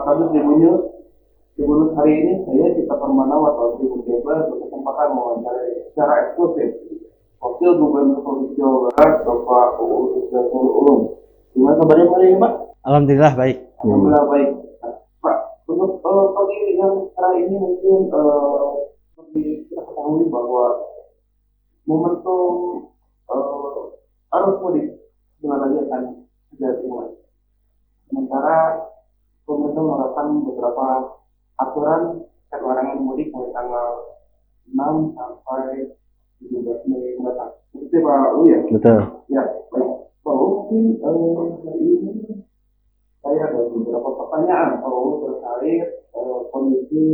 Satu Tribunnews hari ini saya Cita Permana atau Tribun Jabar berkesempatan mewawancarai secara eksklusif Wakil Gubernur Provinsi Jawa Barat Bapak Uus Ruzanul Ulum. Gimana kabarnya hari ini, Pak? Alhamdulillah baik. Alhamdulillah baik. Nah, Pak, untuk pagi yang sekarang ini mungkin seperti kita ketahui bahwa momentum arus mudik dengan lagi akan segera dimulai. Sementara pemerintah menerapkan beberapa aturan larangan mudik mulai tanggal 6 sampai 17 Mei mendatang. Betul Pak U ya? Betul. Ya, baik. Pak U, mungkin hari ini saya ada beberapa pertanyaan Pak U terkait kondisi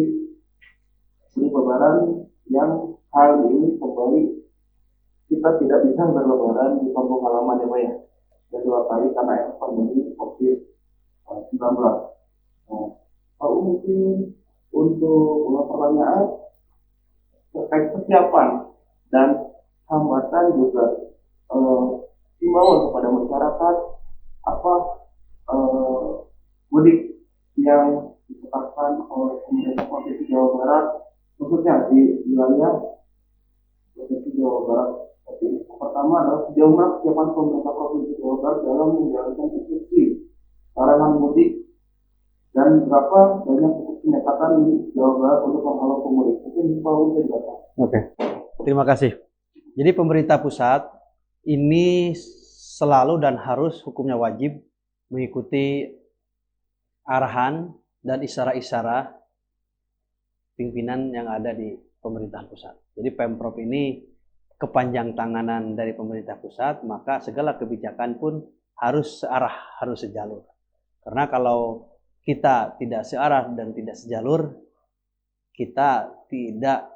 Lebaran yang hal ini kembali kita tidak bisa berlebaran di kampung halaman ya Pak ya. Kedua kali karena pandemi COVID-19. Nah, Pak U mungkin untuk pertanyaan terkait kesiapan dan hambatan juga himbauan kepada masyarakat apa mudik yang ditetapkan oleh pemerintah Provinsi Jawa Barat khususnya di wilayah Provinsi Jawa Barat. Jadi, pertama adalah sejauh mana kesiapan pemerintah Provinsi Jawa Barat dalam menjalankan instruksi larangan mudik dan berapa banyak penyekatan di Jawa Barat untuk menghalau pemudik. Mungkin Pak bisa jelaskan. Oke. Terima kasih. Jadi pemerintah pusat ini selalu dan harus hukumnya wajib mengikuti arahan dan isyarat-isyarat pimpinan yang ada di pemerintahan pusat. Jadi Pemprov ini kepanjang tanganan dari pemerintah pusat, maka segala kebijakan pun harus searah, harus sejalur. Karena kalau kita tidak searah dan tidak sejalur, kita tidak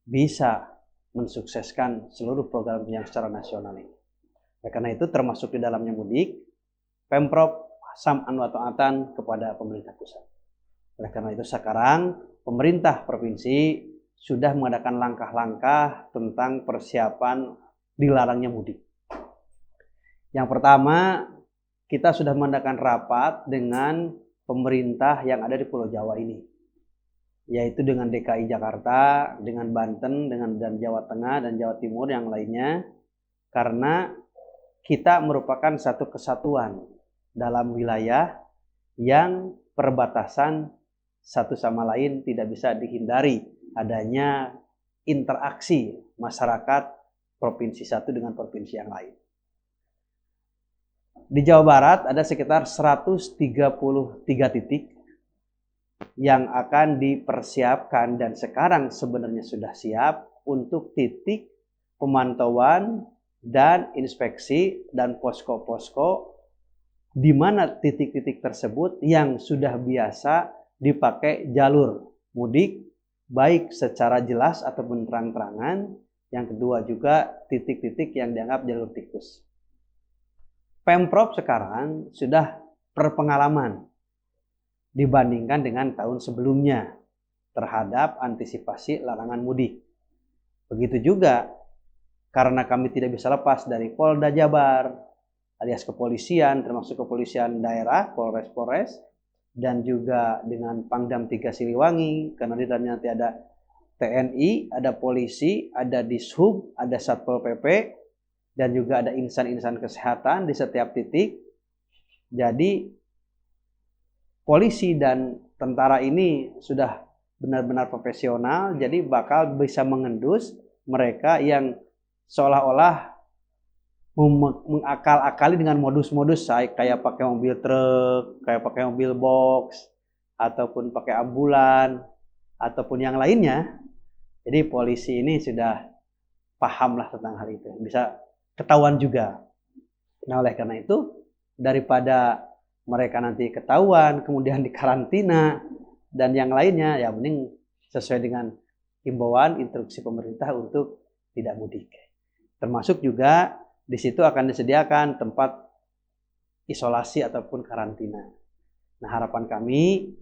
bisa mensukseskan seluruh program yang secara nasional ini. Karena itu termasuk di dalamnya mudik, Pemprov sam'an wa ta'atan kepada pemerintah pusat. Oleh karena itu sekarang pemerintah provinsi sudah mengadakan langkah-langkah tentang persiapan dilarangnya mudik. Yang pertama, kita sudah mengadakan rapat dengan pemerintah yang ada di Pulau Jawa ini, yaitu dengan DKI Jakarta, dengan Banten, dan Jawa Tengah dan Jawa Timur yang lainnya, karena kita merupakan satu kesatuan dalam wilayah yang perbatasan satu sama lain tidak bisa dihindari adanya interaksi masyarakat provinsi satu dengan provinsi yang lain. Di Jawa Barat ada sekitar 133 titik yang akan dipersiapkan dan sekarang sebenarnya sudah siap untuk titik pemantauan dan inspeksi dan posko-posko di mana titik-titik tersebut yang sudah biasa dipakai jalur mudik baik secara jelas ataupun terang-terangan. Yang kedua juga titik-titik yang dianggap jalur tikus. Pemprov sekarang sudah berpengalaman dibandingkan dengan tahun sebelumnya terhadap antisipasi larangan mudik. Begitu juga karena kami tidak bisa lepas dari Polda Jabar alias kepolisian, termasuk kepolisian daerah, Polres, dan juga dengan Pangdam 3 Siliwangi, karena di dalamnya nanti ada TNI, ada polisi, ada Dishub, ada Satpol PP, dan juga ada insan-insan kesehatan di setiap titik. Jadi polisi dan tentara ini sudah benar-benar profesional, jadi bakal bisa mengendus mereka yang seolah-olah mengakal-akali dengan modus-modus kayak pakai mobil truk, kayak pakai mobil box, ataupun pakai ambulan, ataupun yang lainnya. Jadi polisi ini sudah pahamlah tentang hal itu, bisa ketahuan juga. Nah oleh karena itu daripada mereka nanti ketahuan kemudian dikarantina dan yang lainnya, ya mending sesuai dengan himbauan instruksi pemerintah untuk tidak mudik. Termasuk juga di situ akan disediakan tempat isolasi ataupun karantina. Nah harapan kami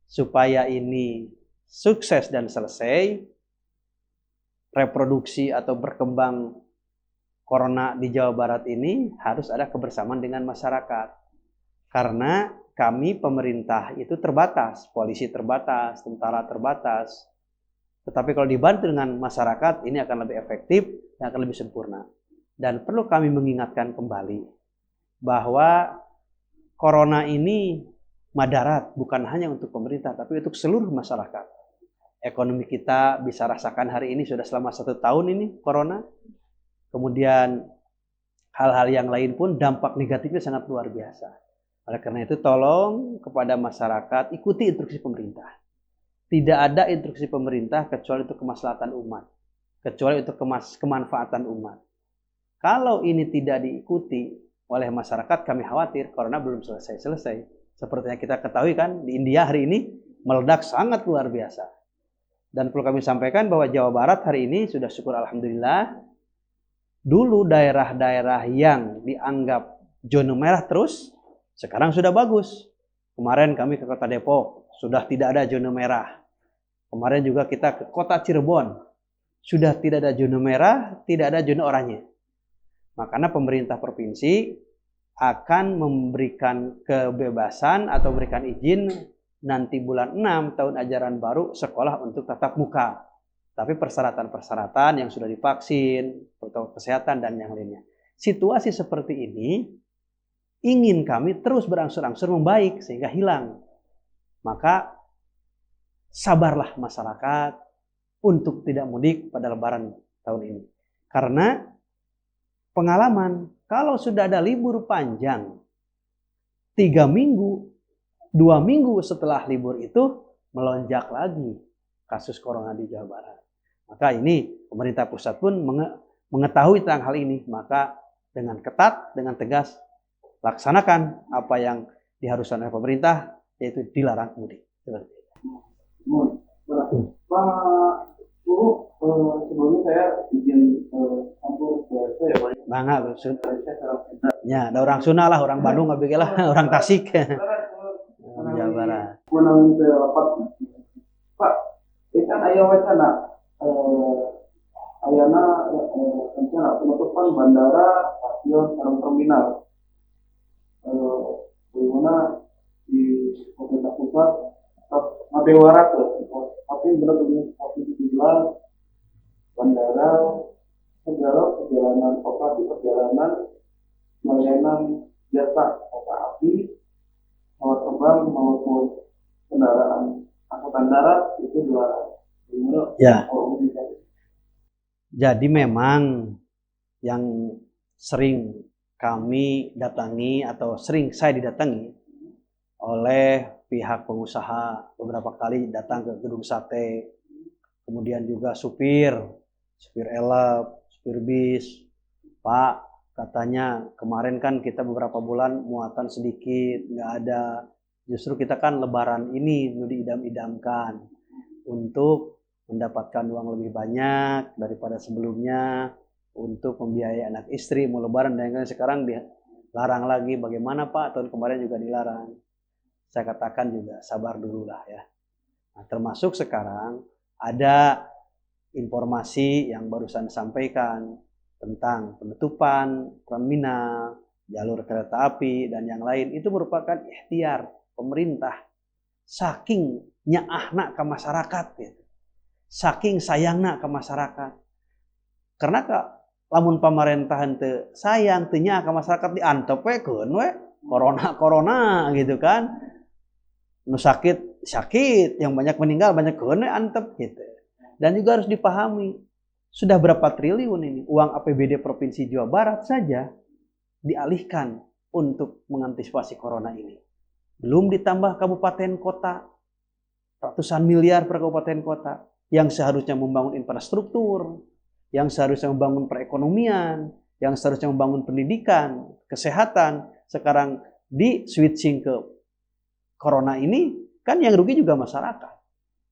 supaya ini sukses dan selesai, reproduksi atau berkembang corona di Jawa Barat ini harus ada kebersamaan dengan masyarakat. Karena kami pemerintah itu terbatas, polisi terbatas, tentara terbatas. Tetapi kalau dibantu dengan masyarakat, ini akan lebih efektif dan akan lebih sempurna. Dan perlu kami mengingatkan kembali bahwa corona ini madarat bukan hanya untuk pemerintah, tapi untuk seluruh masyarakat. Ekonomi kita bisa rasakan hari ini sudah selama 1 tahun ini corona. Kemudian hal-hal yang lain pun dampak negatifnya sangat luar biasa. Oleh karena itu tolong kepada masyarakat ikuti instruksi pemerintah. Tidak ada instruksi pemerintah kecuali untuk kemaslahatan umat, kecuali untuk kemanfaatan umat. Kalau ini tidak diikuti oleh masyarakat, kami khawatir corona belum selesai-selesai. Seperti yang kita ketahui kan, di India hari ini meledak sangat luar biasa. Dan perlu kami sampaikan bahwa Jawa Barat hari ini sudah syukur alhamdulillah, dulu daerah-daerah yang dianggap zona merah terus, sekarang sudah bagus. Kemarin kami ke kota Depok, sudah tidak ada zona merah. Kemarin juga kita ke kota Cirebon, sudah tidak ada zona merah, tidak ada zona oranye. Makanya pemerintah provinsi akan memberikan kebebasan atau memberikan izin nanti bulan 6 tahun ajaran baru sekolah untuk tatap muka. Tapi persyaratan-persyaratan yang sudah divaksin, protokol kesehatan dan yang lainnya. Situasi seperti ini ingin kami terus berangsur-angsur membaik sehingga hilang. Maka sabarlah masyarakat untuk tidak mudik pada lebaran tahun ini. Karena pengalaman, kalau sudah ada libur panjang 3 minggu, 2 minggu setelah libur itu melonjak lagi kasus corona di Jawa Barat. Maka ini pemerintah pusat pun mengetahui tentang hal ini. Maka dengan ketat, dengan tegas, laksanakan apa yang diharuskan oleh pemerintah, yaitu dilarang mudik. Pak Guru, sebelumnya saya izin campur bahasa ya Pak. Bangga, ya, ada orang Sunda lah, orang Bandung nggak lah, orang Tasik. Jawa Barat. Menang ke Pak, ini kan ayah wacana, ayana rencana penutupan bandara, stasiun, dan terminal. Bagaimana di pemerintah pusat ngabewarat tapi benar-benar COVID-19 bandara segala perjalanan operasi perjalanan layanan jasa kereta api pesawat terbang maupun kendaraan angkutan darat itu dilarang. Ya. Jadi memang yang sering kami datangi atau sering saya didatangi oleh pihak pengusaha, beberapa kali datang ke gedung sate, kemudian juga supir elep, supir bis. Pak, katanya kemarin kan kita beberapa bulan muatan sedikit, nggak ada. Justru kita kan lebaran ini diidam-idamkan untuk mendapatkan uang lebih banyak daripada sebelumnya, untuk membiayai anak istri, mau lebaran, dan sekarang dilarang lagi. Bagaimana Pak? Tahun kemarin juga dilarang. Saya katakan juga sabar dulu lah ya. Nah, termasuk sekarang ada informasi yang barusan disampaikan tentang penutupan terminal, jalur kereta api, dan yang lain. Itu merupakan ikhtiar pemerintah. Saking nyaahna ke masyarakat, gitu. Saking sayangna ke masyarakat. Karena lamun pemerintahan teu sayang, teu nya ke masyarakat diantepkeun we corona gitu kan. Nu sakit, yang banyak meninggal banyak keun we antep gitu. Dan juga harus dipahami, sudah berapa triliun ini uang APBD Provinsi Jawa Barat saja dialihkan untuk mengantisipasi corona ini. Belum ditambah kabupaten kota, ratusan miliar per kabupaten kota, yang seharusnya membangun infrastruktur, yang seharusnya membangun perekonomian, yang seharusnya membangun pendidikan, kesehatan, sekarang di switching ke corona ini, kan yang rugi juga masyarakat.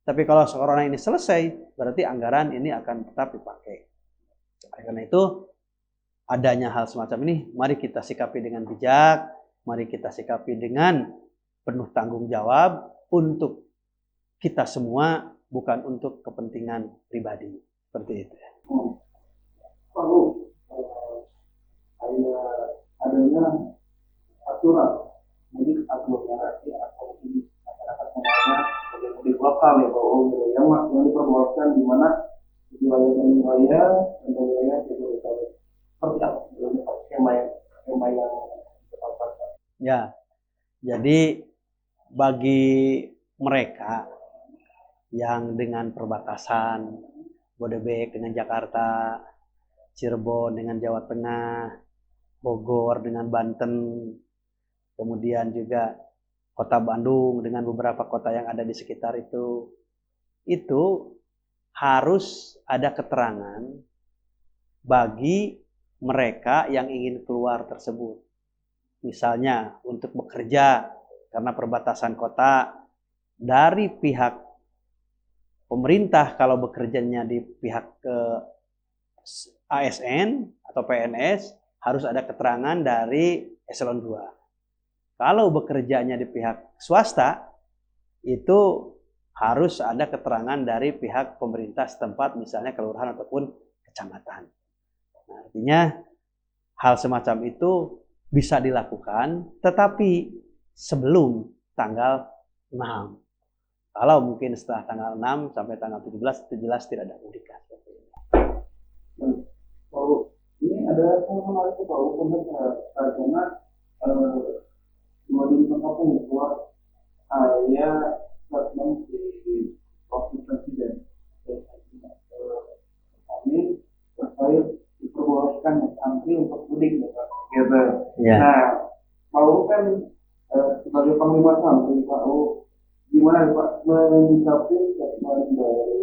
Tapi kalau corona ini selesai, berarti anggaran ini akan tetap dipakai. Karena itu, adanya hal semacam ini, mari kita sikapi dengan bijak, mari kita sikapi dengan penuh tanggung jawab untuk kita semua, bukan untuk kepentingan pribadi. Seperti itu. Perlu adanya aturan mudik aglomerat. lokal ya Pak, yang diperbolehkan di mana wilayah dan wilayah Jabodetabek. Seperti apa sebenarnya Pak skema yang ditetapkan? Ya, jadi bagi mereka yang dengan perbatasan Bodebek dengan Jakarta, Cirebon dengan Jawa Tengah, Bogor dengan Banten, kemudian juga Kota Bandung dengan beberapa kota yang ada di sekitar itu harus ada keterangan bagi mereka yang ingin keluar tersebut. Misalnya untuk bekerja karena perbatasan kota, dari pihak pemerintah kalau bekerjanya di pihak ASN atau PNS harus ada keterangan dari eselon 2. Kalau bekerjanya di pihak swasta itu harus ada keterangan dari pihak pemerintah setempat, misalnya kelurahan ataupun kecamatan. Nah, artinya hal semacam itu bisa dilakukan, tetapi sebelum tanggal 6. Kalau mungkin setelah tanggal 6 sampai tanggal 17 itu jelas tidak ada mudik. Kalau ini ada sama itu Pak, karena dua kampung buat ya statement di wakil presiden kami terkait diperbolehkan antri untuk mudik gitu. Ya. Nah, Pak kan sebagai panglima santri Pak, gimana Pak menyikapi statement dari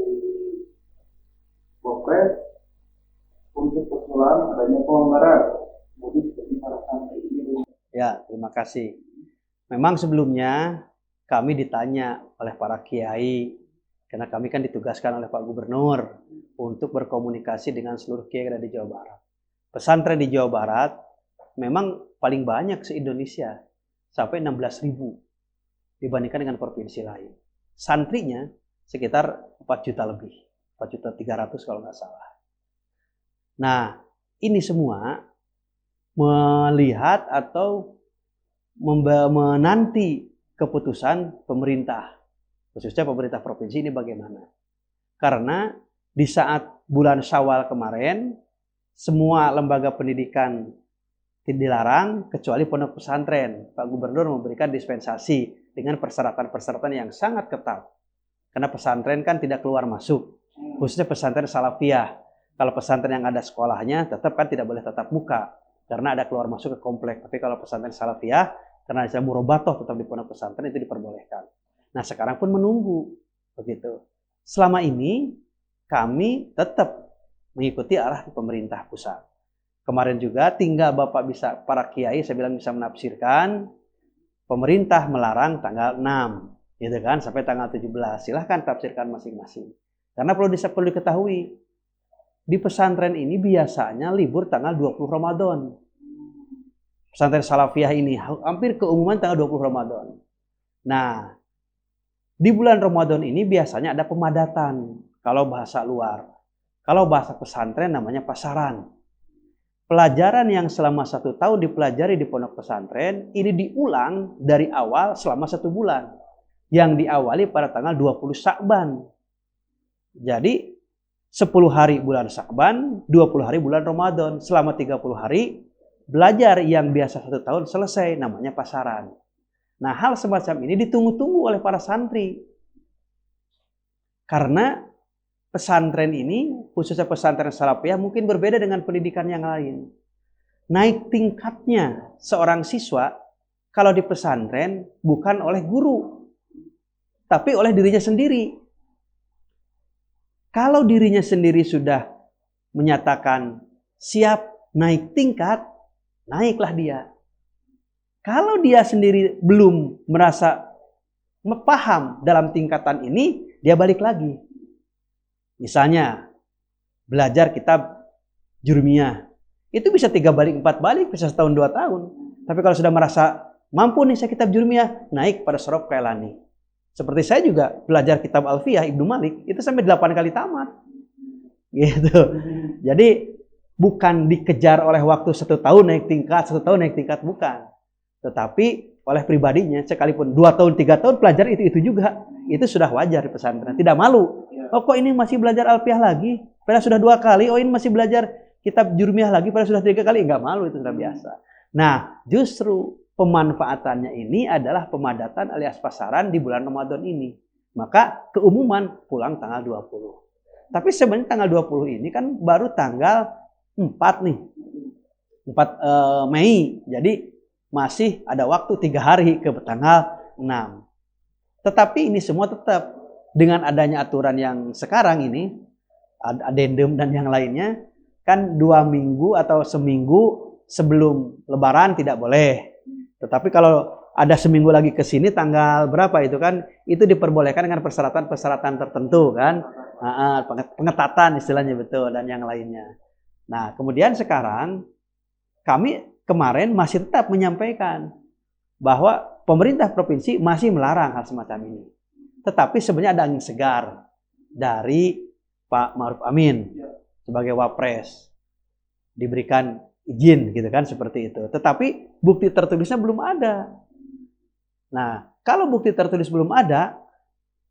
Wapres untuk usulan adanya pelonggaran mudik bagi para santri ini? Ya, terima kasih. Memang sebelumnya kami ditanya oleh para kiai, karena kami kan ditugaskan oleh Pak Gubernur untuk berkomunikasi dengan seluruh kiai yang ada di Jawa Barat. Pesantren di Jawa Barat memang paling banyak se-Indonesia, sampai 16.000 dibandingkan dengan provinsi lain. Santrinya sekitar 4 juta lebih, 4.300.000 kalau nggak salah. Nah, ini semua melihat atau menanti keputusan pemerintah, khususnya pemerintah provinsi ini bagaimana. Karena di saat bulan Syawal kemarin, semua lembaga pendidikan dilarang kecuali pondok pesantren. Pak Gubernur memberikan dispensasi dengan persyaratan-persyaratan yang sangat ketat. Karena pesantren kan tidak keluar masuk, khususnya pesantren salafiyah. Kalau pesantren yang ada sekolahnya tetap kan tidak boleh tatap muka, karena ada keluar masuk ke komplek. Tapi kalau pesantren salafiyah, karena ada murabatoh tetap di pondok pesantren itu diperbolehkan. Nah, sekarang pun menunggu begitu. Selama ini kami tetap mengikuti arah pemerintah pusat. Kemarin juga tinggal Bapak bisa, para kiai saya bilang bisa menafsirkan, pemerintah melarang tanggal 6, gitu kan, sampai tanggal 17. Silahkan tafsirkan masing-masing. Karena perlu diketahui, di pesantren ini biasanya libur tanggal 20 Ramadan. Pesantren salafiyah ini hampir keumuman tanggal 20 Ramadan. Nah, di bulan Ramadan ini biasanya ada pemadatan kalau bahasa luar. Kalau bahasa pesantren namanya pasaran. Pelajaran yang selama 1 tahun dipelajari di pondok pesantren ini diulang dari awal selama 1 bulan. Yang diawali pada tanggal 20 Sya'ban. Jadi 10 hari bulan Sya'ban, 20 hari bulan Ramadan. Selama 30 hari belajar yang biasa 1 tahun selesai, namanya pasaran. Nah, hal semacam ini ditunggu-tunggu oleh para santri. Karena pesantren ini, khususnya pesantren salafiyah, mungkin berbeda dengan pendidikan yang lain. Naik tingkatnya seorang siswa kalau di pesantren bukan oleh guru, tapi oleh dirinya sendiri. Kalau dirinya sendiri sudah menyatakan siap naik tingkat, naiklah dia. Kalau dia sendiri belum merasa paham dalam tingkatan ini, dia balik lagi. Misalnya, belajar kitab Jurmiyah. Itu bisa 3 balik, 4 balik, bisa 1 tahun, 2 tahun. Tapi kalau sudah merasa mampu nih saya kitab Jurmiyah, naik pada Sorob Kailani. Seperti saya juga belajar kitab Alfiyah Ibnu Malik, itu sampai 8 kali tamat. Gitu. Jadi, bukan dikejar oleh waktu 1 tahun naik tingkat, 1 tahun naik tingkat, bukan. Tetapi oleh pribadinya, sekalipun 2 tahun, 3 tahun, pelajar itu juga. itu sudah wajar di pesantren, tidak malu. Oh kok ini masih belajar alfiah lagi? Padahal sudah 2 kali. Oh ini masih belajar kitab jurmiyah lagi, padahal sudah 3 kali. Enggak malu, itu sudah biasa. Nah, justru pemanfaatannya ini adalah pemadatan alias pasaran di bulan Ramadan ini. Maka keumuman pulang tanggal 20. Tapi sebenarnya tanggal 20 ini kan baru tanggal 4 nih. 4 Mei. Jadi masih ada waktu 3 hari ke tanggal 6. Tetapi ini semua tetap dengan adanya aturan yang sekarang ini, adendum dan yang lainnya, kan 2 minggu atau seminggu sebelum Lebaran tidak boleh. Tetapi kalau ada seminggu lagi ke sini tanggal berapa itu kan, itu diperbolehkan dengan persyaratan-persyaratan tertentu kan, pengetatan istilahnya betul dan yang lainnya. Nah kemudian sekarang kami kemarin masih tetap menyampaikan bahwa pemerintah provinsi masih melarang hal semacam ini. Tetapi sebenarnya ada angin segar dari Pak Ma'ruf Amin sebagai Wapres. Diberikan izin gitu kan seperti itu. Tetapi bukti tertulisnya belum ada. Nah, kalau bukti tertulis belum ada,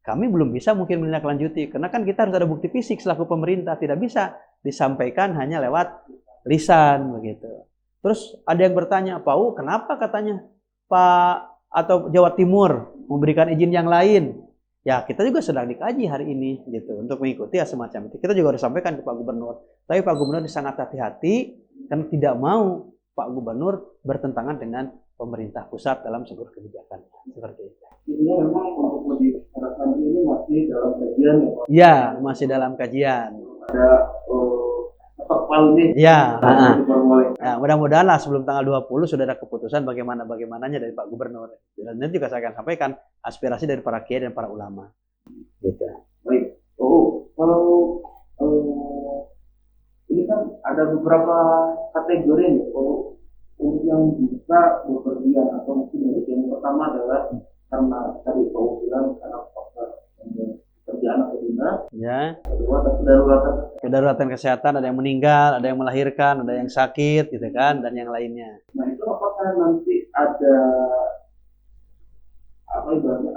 kami belum bisa mungkin menindaklanjuti. Karena kan kita harus ada bukti fisik selaku pemerintah. Tidak bisa disampaikan hanya lewat lisan begitu. Terus ada yang bertanya, Pak, kenapa katanya Pak atau Jawa Timur memberikan izin yang lain? Ya kita juga sedang dikaji hari ini gitu untuk mengikuti ya semacam itu. Kita juga harus sampaikan ke Pak Gubernur. Tapi Pak Gubernur sangat hati-hati karena tidak mau Pak Gubernur bertentangan dengan pemerintah pusat dalam seluruh kebijakan seperti itu. Ini memang untuk lebih ini masih dalam kajian ya Pak? Ya masih dalam kajian. Ada nih. Ya. Nah, mudah-mudahan lah sebelum tanggal 20 sudah ada keputusan bagaimananya dari Pak Gubernur. Dan nanti juga saya akan sampaikan aspirasi dari para kiai dan para ulama. Gitu. Baik. Kalau ini kan ada beberapa kategori nih. Untuk yang bisa bepergian atau mungkin yang pertama adalah karena tadi Pak bilang karena faktor kerjaan atau dinas. Ya. Kedua kedaruratan kesehatan, ada yang meninggal, ada yang melahirkan, ada yang sakit gitu kan, dan yang lainnya. Nah itu apakah nanti ada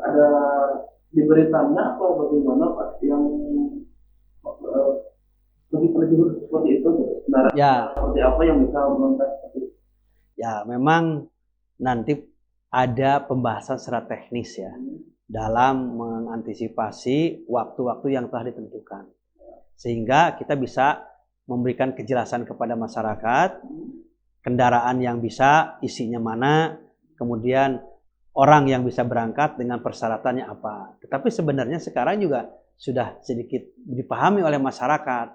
ada diberitanya atau bagaimana Pak yang lebih seperti itu sebenarnya? Ya. Seperti apa yang bisa menentukan seperti itu? Ya memang nanti ada pembahasan secara teknis ya dalam mengantisipasi waktu-waktu yang telah ditentukan. Sehingga kita bisa memberikan kejelasan kepada masyarakat, kendaraan yang bisa isinya mana, kemudian orang yang bisa berangkat dengan persyaratannya apa. Tetapi sebenarnya sekarang juga sudah sedikit dipahami oleh masyarakat.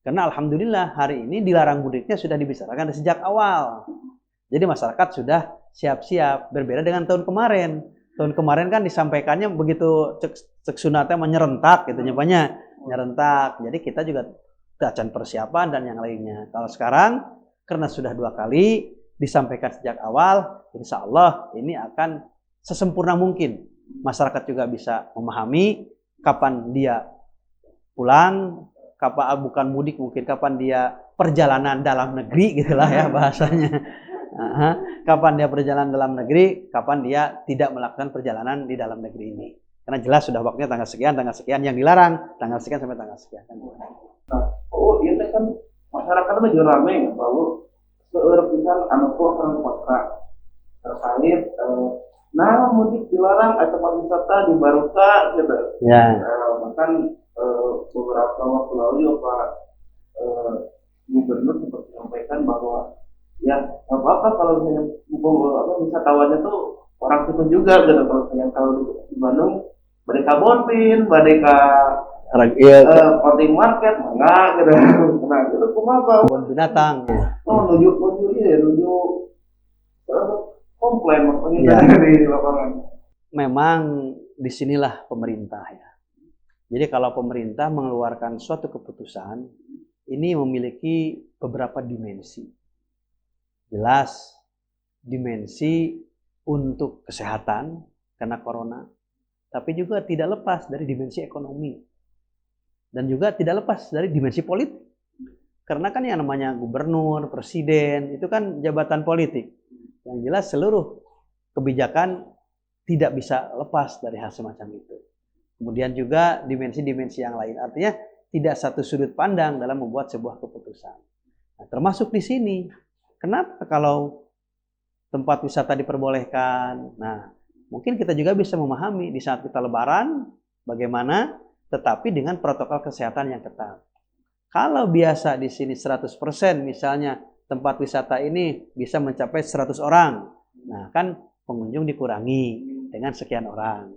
Karena alhamdulillah hari ini dilarang mudiknya sudah dibicarakan sejak awal. Jadi masyarakat sudah siap-siap, berbeda dengan tahun kemarin. Tahun kemarin kan disampaikannya begitu cek sunatnya menyerentak gitu nyapanya. Nyerentak. Jadi kita juga akan persiapan dan yang lainnya. Kalau sekarang karena sudah 2 kali disampaikan sejak awal, insya Allah ini akan sesempurna mungkin. Masyarakat juga bisa memahami kapan dia pulang, kapan bukan mudik mungkin, kapan dia perjalanan dalam negeri gitulah ya bahasanya. Kapan dia perjalanan dalam negeri, kapan dia tidak melakukan perjalanan di dalam negeri ini. Karena jelas sudah waktunya tanggal sekian yang dilarang, tanggal sekian sampai tanggal sekian. Nah, ini kan masyarakat itu ramai ya, bahwa seurang anak orang kontrak terkait mudik dilarang atau pariwisata dibaruka gitu. Ya. Bahkan beberapa waktu lalu Pak Gubernur sempat menyampaikan bahwa ya nggak apa-apa kalau misalnya wisatawannya tuh orang situ juga gitu. Kalau misalnya kalau di Bandung mereka bonpin, mereka outing market, enggak gitu. Nah itu kumaha kebun binatang. nuju komplain maksudnya dari lapangan. Memang disinilah pemerintah ya. Jadi kalau pemerintah mengeluarkan suatu keputusan, ini memiliki beberapa dimensi. Jelas dimensi untuk kesehatan karena corona, tapi juga tidak lepas dari dimensi ekonomi dan juga tidak lepas dari dimensi politik. Karena kan yang namanya gubernur, presiden itu kan jabatan politik. Yang jelas seluruh kebijakan tidak bisa lepas dari hal semacam itu. kemudian juga dimensi-dimensi yang lain. Artinya tidak satu sudut pandang dalam membuat sebuah keputusan. Nah, termasuk di sini. Kenapa kalau tempat wisata diperbolehkan? Nah, mungkin kita juga bisa memahami di saat kita lebaran bagaimana, tetapi dengan protokol kesehatan yang ketat. Kalau biasa di sini 100%, misalnya tempat wisata ini bisa mencapai 100 orang. Nah, kan pengunjung dikurangi dengan sekian orang,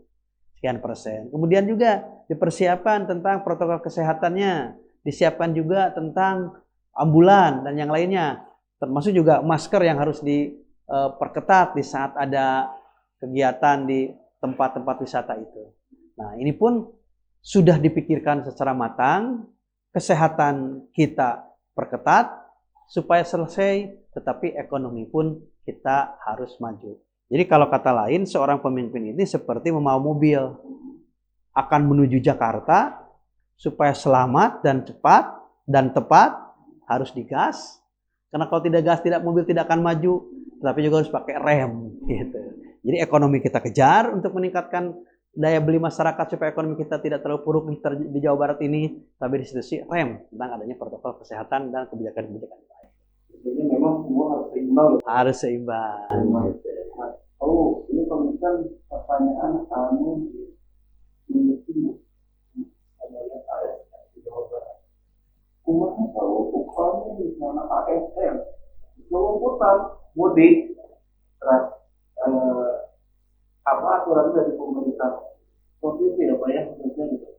sekian persen. Kemudian juga dipersiapkan tentang protokol kesehatannya, disiapkan juga tentang ambulan dan yang lainnya, termasuk juga masker yang harus diperketat di saat ada kegiatan di tempat-tempat wisata itu. Nah, ini pun sudah dipikirkan secara matang, kesehatan kita perketat supaya selesai, tetapi ekonomi pun kita harus maju. Jadi kalau kata lain, seorang pemimpin ini seperti membawa mobil, akan menuju Jakarta supaya selamat dan cepat dan tepat, harus digas, karena kalau tidak gas, mobil tidak akan maju, tapi juga harus pakai rem, gitu. Jadi ekonomi kita kejar untuk meningkatkan daya beli masyarakat supaya ekonomi kita tidak terlalu buruk di Jawa Barat ini, tapi di situ sih rem tentang adanya protokol kesehatan dan kebijakan-kebijakan lain. Jadi memang semua harus seimbang. Harus seimbang. Gitu. Oh, ini kalau kan pertanyaan kamu ini adalah ASN di Jawa Barat. Kumaha tahu upahnya di sana ASN kelumputan mudik, terus apa aturan dari pemerintah provinsi ya Pak ya, maksudnya gitu.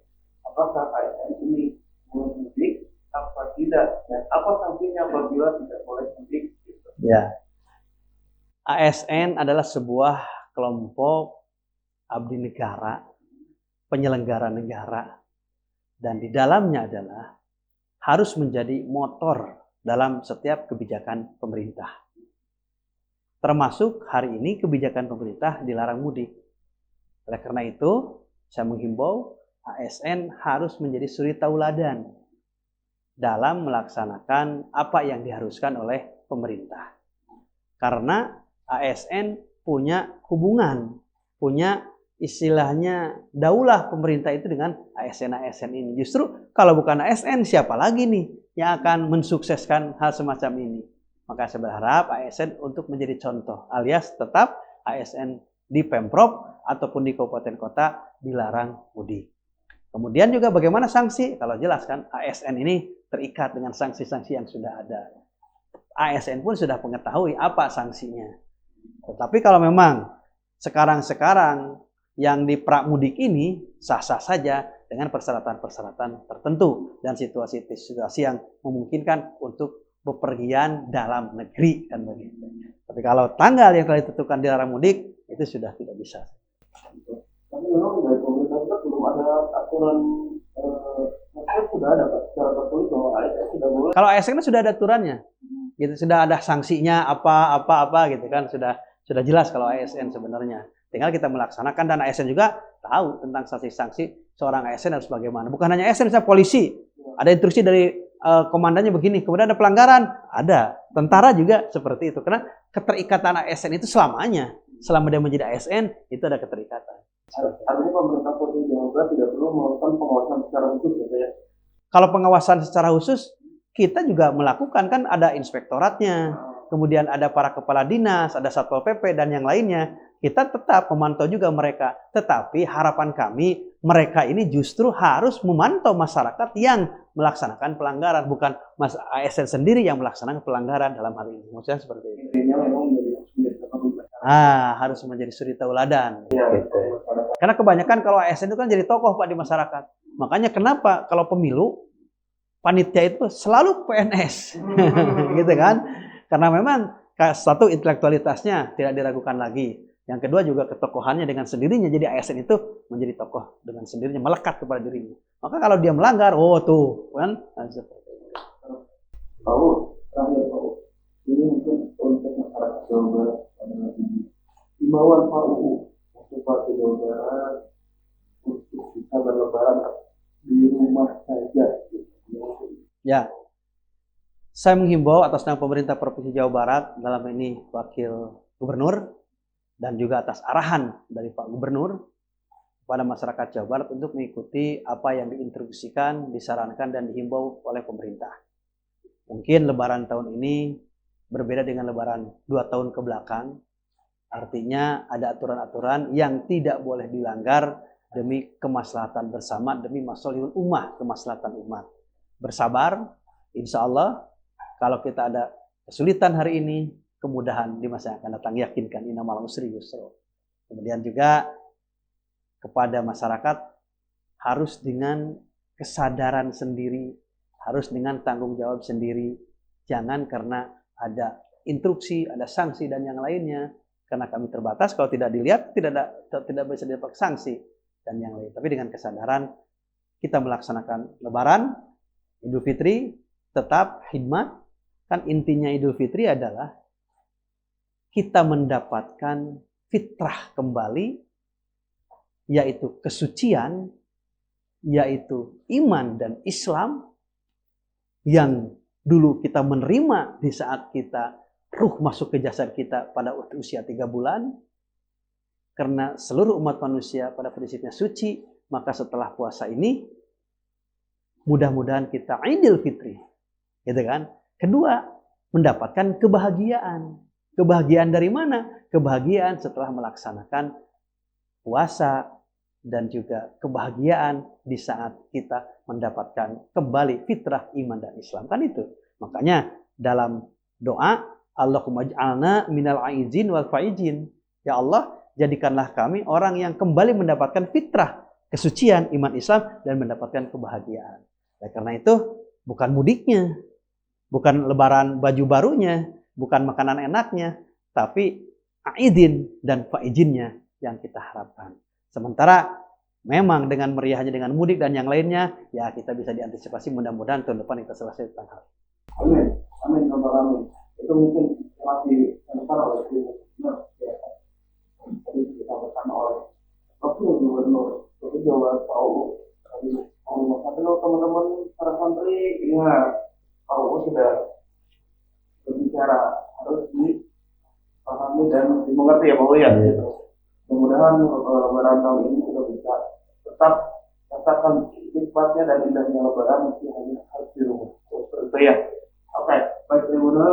Apakah ASN ini boleh mudik apa tidak, dan apa sanksinya apabila tidak boleh mudik? Gitu. Ya, ASN adalah sebuah kelompok abdi negara, penyelenggara negara, dan di dalamnya adalah harus menjadi motor dalam setiap kebijakan pemerintah. Termasuk hari ini kebijakan pemerintah dilarang mudik. Oleh karena itu, saya menghimbau ASN harus menjadi suri tauladan dalam melaksanakan apa yang diharuskan oleh pemerintah. Karena ASN punya hubungan, punya istilahnya daulah pemerintah itu dengan ASN-ASN ini. Justru kalau bukan ASN, siapa lagi nih yang akan mensukseskan hal semacam ini? Maka saya berharap ASN untuk menjadi contoh, alias tetap ASN di Pemprov ataupun di kabupaten kota dilarang mudik. Kemudian juga bagaimana sanksi? Kalau jelas kan ASN ini terikat dengan sanksi-sanksi yang sudah ada. ASN pun sudah mengetahui apa sanksinya. Tetapi kalau memang sekarang yang di pramudik ini sah-sah saja dengan persyaratan-persyaratan tertentu dan situasi-situasi yang memungkinkan untuk bepergian dalam negeri kan begitu. Tapi kalau tanggal yang telah ditentukan dilarang mudik itu sudah tidak bisa. Tapi memang dari pemerintah itu belum ada aturan, sudah ada Pak secara tertulis bahwa ASN sudah boleh. Kalau ASN kan sudah ada aturannya, gitu, sudah ada sanksinya apa gitu kan, sudah jelas kalau ASN sebenarnya. Tinggal kita melaksanakan, dan ASN juga tahu tentang sanksi-sanksi seorang ASN harus bagaimana. Bukan hanya ASN, misalnya polisi, ada instruksi dari komandannya begini, kemudian ada pelanggaran, ada. Tentara juga seperti itu, karena keterikatan ASN itu selamanya. Selama dia menjadi ASN, itu ada keterikatan. Artinya pemerintah Provinsi Jawa Barat tidak perlu melakukan pengawasan secara khusus ya? Kalau pengawasan secara khusus, kita juga melakukan, kan ada inspektoratnya, kemudian ada para kepala dinas, ada Satpol PP, dan yang lainnya. Kita tetap memantau juga mereka. Tetapi harapan kami, mereka ini justru harus memantau masyarakat yang melaksanakan pelanggaran. Bukan Mas ASN sendiri yang melaksanakan pelanggaran dalam hal ini. Maksudnya seperti itu. Intinya memang menjadi Harus menjadi suri tauladan. ya, Gitu. Karena kebanyakan kalau ASN itu kan jadi tokoh Pak di masyarakat. Makanya kenapa kalau pemilu, panitia itu selalu PNS. Gitu kan. Karena memang satu, intelektualitasnya tidak diragukan lagi. Yang kedua juga ketokohannya dengan sendirinya. Jadi ASN itu menjadi tokoh dengan sendirinya, melekat kepada dirinya. Maka kalau dia melanggar, tuh kan. Tahu, terakhir tahu. Ini mungkin untuk masyarakat Jawa Barat, himbauan Pak UU untuk Partai Jawa Barat untuk bisa berlebaran di rumah saja. Ya, saya menghimbau atas nama pemerintah Provinsi Jawa Barat, dalam ini Wakil Gubernur, dan juga atas arahan dari Pak Gubernur, pada masyarakat Jawa Barat untuk mengikuti apa yang diinstruksikan, disarankan, dan dihimbau oleh pemerintah. Mungkin Lebaran tahun ini berbeda dengan Lebaran 2 tahun ke belakang. Artinya ada aturan-aturan yang tidak boleh dilanggar demi kemaslahatan bersama, demi maslahul ummah, kemaslahatan umat. Bersabar, insya Allah kalau kita ada kesulitan hari ini, kemudahan di masa yang akan datang, yakinkan innamal usri yusra. Kemudian juga kepada masyarakat harus dengan kesadaran sendiri, harus dengan tanggung jawab sendiri. Jangan karena ada instruksi, ada sanksi dan yang lainnya. Karena kami terbatas, kalau tidak dilihat tidak bisa didapat sanksi dan yang lain. Tapi dengan kesadaran kita melaksanakan Lebaran, Idul Fitri, tetap khidmat. Kan intinya Idul Fitri adalah kita mendapatkan fitrah kembali, yaitu kesucian, yaitu iman dan Islam yang dulu kita menerima di saat kita ruh masuk ke jasad kita pada usia 3 bulan. Karena seluruh umat manusia pada prinsipnya suci, maka setelah puasa ini mudah-mudahan kita Idul Fitri, gitu kan? Kedua, mendapatkan kebahagiaan. Kebahagiaan dari mana? Kebahagiaan setelah melaksanakan puasa dan juga kebahagiaan di saat kita mendapatkan kembali fitrah iman dan Islam. Kan itu. Makanya dalam doa, Allahumma ij'alna minal aizin wal faizin. Ya Allah, jadikanlah kami orang yang kembali mendapatkan fitrah, kesucian, iman Islam, dan mendapatkan kebahagiaan. Nah, karena itu bukan mudiknya, bukan lebaran baju barunya, bukan makanan enaknya, tapi aidin dan faizinnya yang kita harapkan. Sementara memang dengan meriahnya, dengan mudik dan yang lainnya, ya kita bisa diantisipasi, mudah-mudahan tahun depan kita selesai tentang hal. Amin, amin, amin. Itu mungkin masih besar oleh ya. Tadi disampaikan oleh Wakil Gubernur Jawa Tahu. Kalau teman-teman para santri, ya Tahu sudah berbicara, harus dipahami dan dimengerti ya Pak ya. Gitu. Mudah-mudahan Lebaran tahun ini sudah bisa tetap rasakan nikmatnya dan indahnya Lebaran, meski hanya harus di rumah. Seperti itu ya. Oke, baik Tribunal,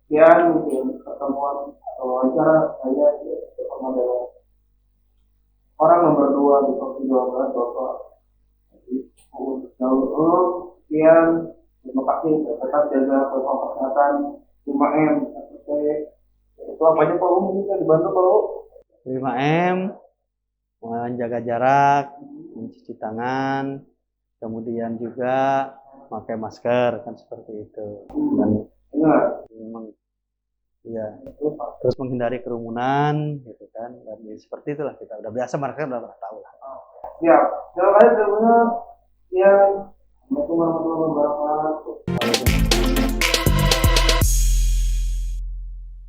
sekian mungkin pertemuan atau wawancara saya bersama dengan orang nomor 2 di Provinsi Jawa Barat, Bapak Daud. Sekian, terima kasih. Tetap jaga protokol kesehatan 5M. Itu apanya Pak Umum bisa dibantu Pak Umum? 5M, menjaga jarak, mencuci tangan, kemudian juga pakai masker, kan seperti itu. Dan memang ya, terus menghindari kerumunan, gitu kan. Dan ya, seperti itulah kita udah biasa, mereka udah tahu lah. Ya, terima kasih. Assalamualaikum warahmatullahi wabarakatuh.